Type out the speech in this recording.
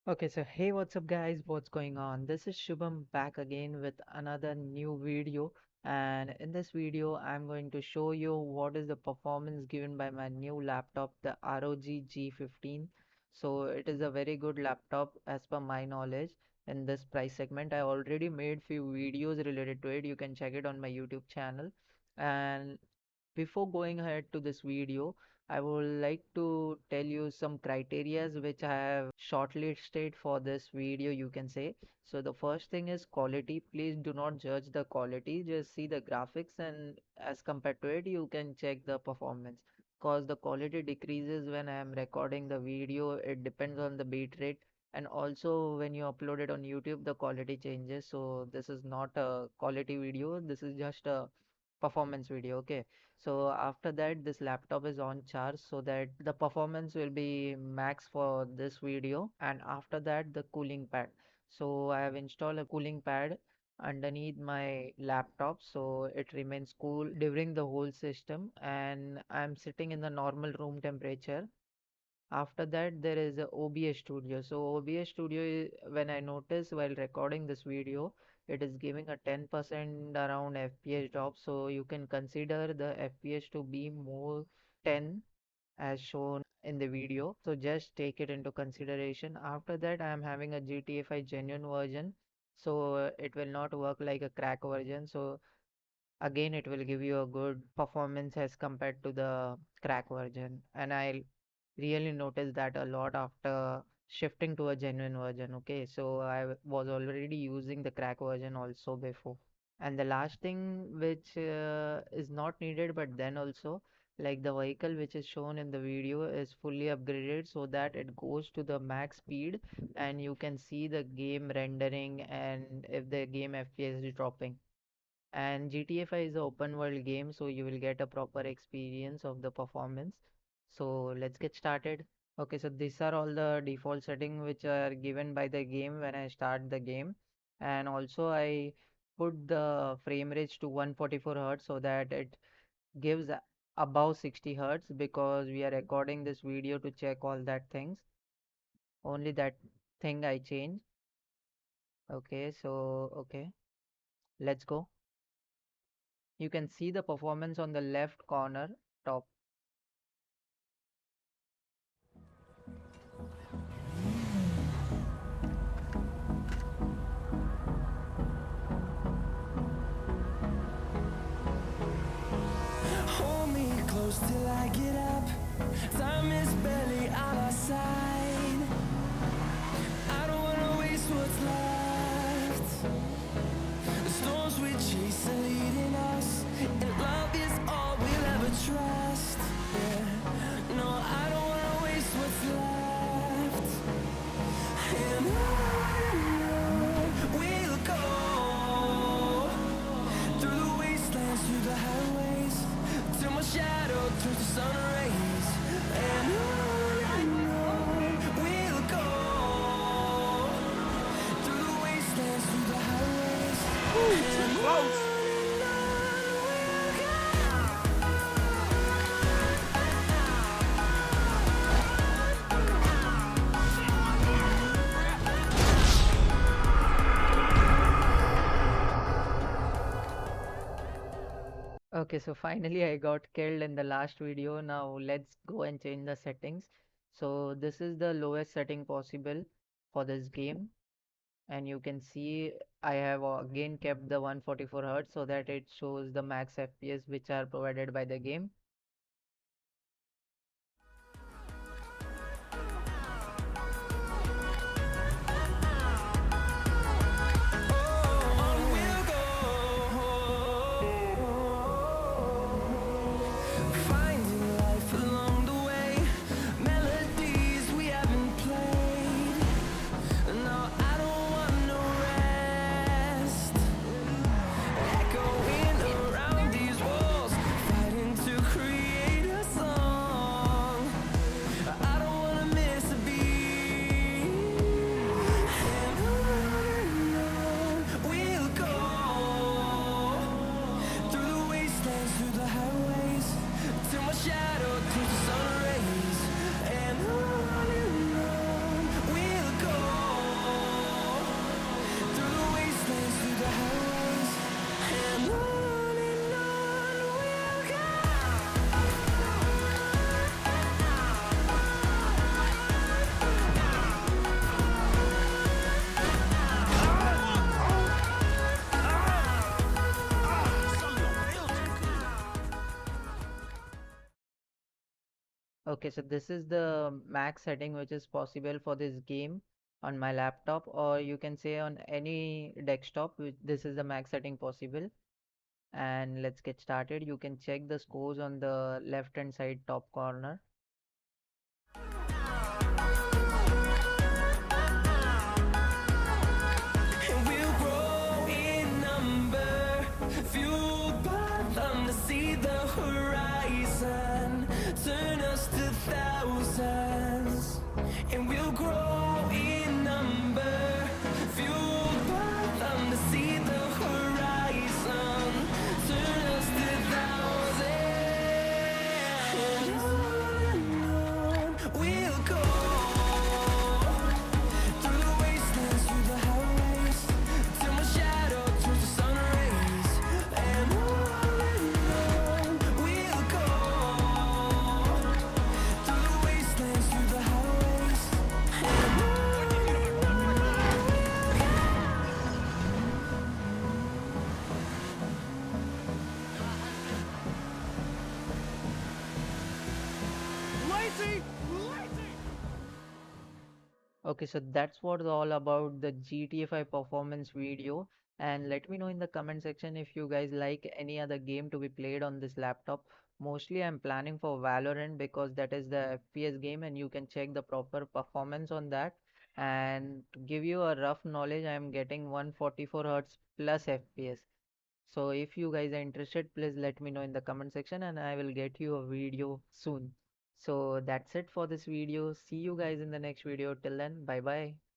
Okay, so hey, what's up, guys? What's going on? This is Shubham back again with another new video. And in this video, I'm going to show you what is the performance given by my new laptop, the ROG G15. So it is a very good laptop as per my knowledge in this price segment. I already made few videos related to it. You can check it on my YouTube channel. And before going ahead to this video, I would like to tell you some criterias which I have shortlisted for this video, you can say. So the first thing is quality. Please do not judge the quality, just see the graphics, and as compared to it, you can check the performance. Because the quality decreases when I am recording the video, it depends on the bit rate. And also when you upload it on YouTube, the quality changes. So this is not a quality video, this is just a performance video. Okay, so after that, this laptop is on charge so that the performance will be max for this video. And after that, the cooling pad. So I have installed a cooling pad underneath my laptop so it remains cool during the whole system, and I'm sitting in the normal room temperature. After that, there is a OBS Studio. So OBS Studio, when I notice while recording this video, it is giving a 10% around FPS drop. So you can consider the FPS to be more 10 as shown in the video. So just take it into consideration. After that, I am having a GTA 5 genuine version. So it will not work like a crack version. So again, it will give you a good performance as compared to the crack version. And I really noticed that a lot after shifting to a genuine version. Okay, so was already using the crack version also before. And the last thing which is not needed, but then also, like the vehicle which is shown in the video is fully upgraded so that it goes to the max speed and you can see the game rendering and if the game FPS is dropping. And GTA 5 is an open world game, so you will get a proper experience of the performance. So let's get started. Okay, so these are all the default settings which are given by the game when I start the game. And also I put the frame rate to 144 Hz so that it gives above 60 Hz because we are recording this video to check all that things. Only that thing I change. Okay, so okay, let's go. You can see the performance on the left corner top. Hold me close till I get up. Time is barely on our side. I don't wanna waste what's left. The storms we chase are leading us, and love is all we'll ever trust. Yeah. No, I don't wanna waste what's left. And on we'll go through the wastelands, through the highways, till my shadow turns to sun rays. And on we'll go through the wastelands, through the highways. And close. Okay, so finally I got killed in the last video. Now let's go and change the settings. So this is the lowest setting possible for this game. And you can see I have again kept the 144 Hz so that it shows the max FPS which are provided by the game. On we'll go, finding life along the way, melodies we haven't played. No, I don't want no rest. Echoing around these walls, fighting to Okay, so this is the max setting which is possible for this game on my laptop, or you can say on any desktop, which this is the max setting possible. And let's get started. You can check the scores on the left hand side top corner. And we'll grow in number, fueled by them to see the horizon, turn us to thousands. And we'll grow in number, fueled by them to see the horizon, turn us to thousands. And on we'll go. Through the wastelands, through the highways, till my shadow turns to sun rays. And on we'll go. Through the wastelands, through the highways, and Lazy! Lazy! Okay, so that's what's all about the GTA 5 performance video. And let me know in the comment section if you guys like any other game to be played on this laptop. Mostly I'm planning for Valorant because that is the FPS game and you can check the proper performance on that. And to give you a rough knowledge, I'm getting 144 Hz plus FPS. So if you guys are interested, please let me know in the comment section and I will get you a video soon. So that's it for this video. See you guys in the next video. Till then, bye bye.